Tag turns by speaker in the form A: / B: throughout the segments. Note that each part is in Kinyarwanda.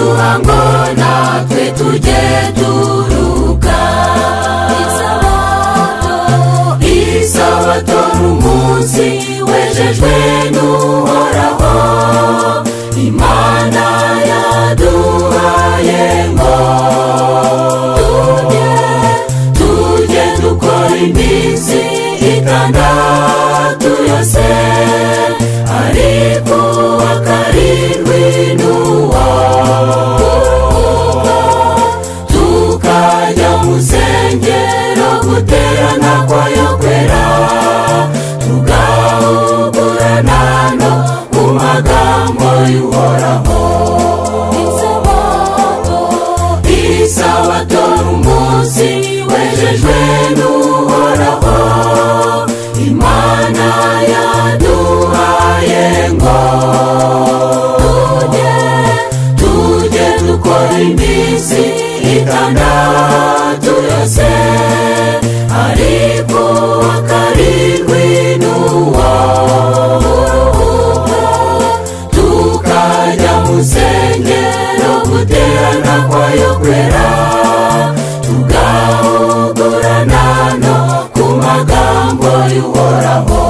A: duha ngo natwe tujye turuka. Isabato n'umunsi wejejwe n'Uhoraho, Imana yaduhaye ngo tujye dukora iminsi itandatu yose, ariko uwa karindwi n'uwo tukajya mu rusengero guterana kwayo kwera, tugahugurana no mu magambo y'Uhoraho. Isabato n'umunsi wejejwe n'Uhoraho, Imana yaduhaye ngo tujye dukora iminsi itandatu yose, ariko uwa karindwi n'uwo tukajya mu rusengero guterana kwayo kwera, tugahugurana no ku magambo y'Uhoraho.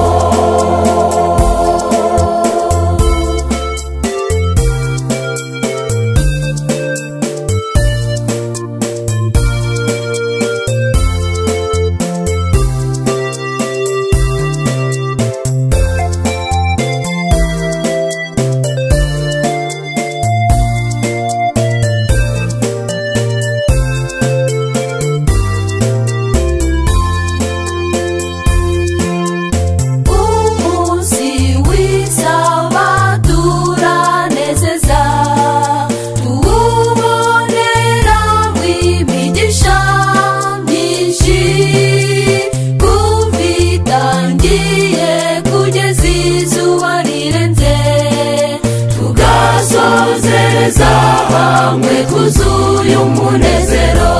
A: Hamwe kuzuye umunezero.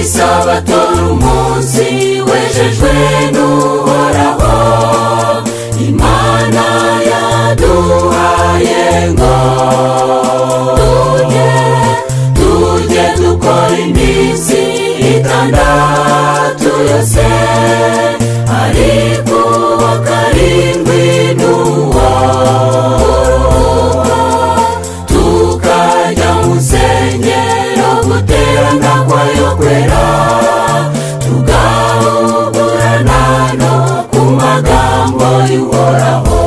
A: Isabato n'umunsi wejejwe n'Uhoraho, Imana yaduhaye ngo tujye dukora iminsi itandatu yose, ariko uwa karindwi n'uwo tukajya mu rusengero guterana kwayo kwera, tugahugurana no ku magambo y'Uhoraho.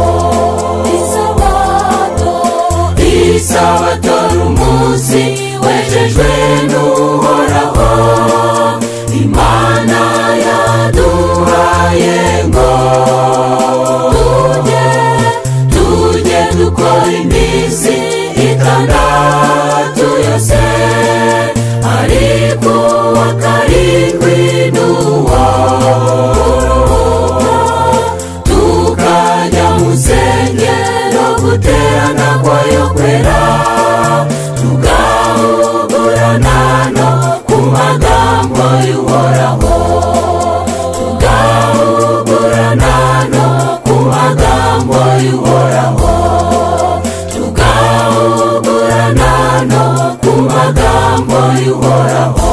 A: Isabato n'umunsi wejejwe n'Uhoraho, Imana yaduhaye ngo tujye dukora iminsi itandatu yose, ariko uwa karindwi n'uwo tukajya mu rusengero guterana kwayo kwera, tugahugurana no ku magambo y'Uhoraho. Tugahugurana no ku magambo y'Uhoraho. Tugahugurana no ku magambo y'Uhoraho.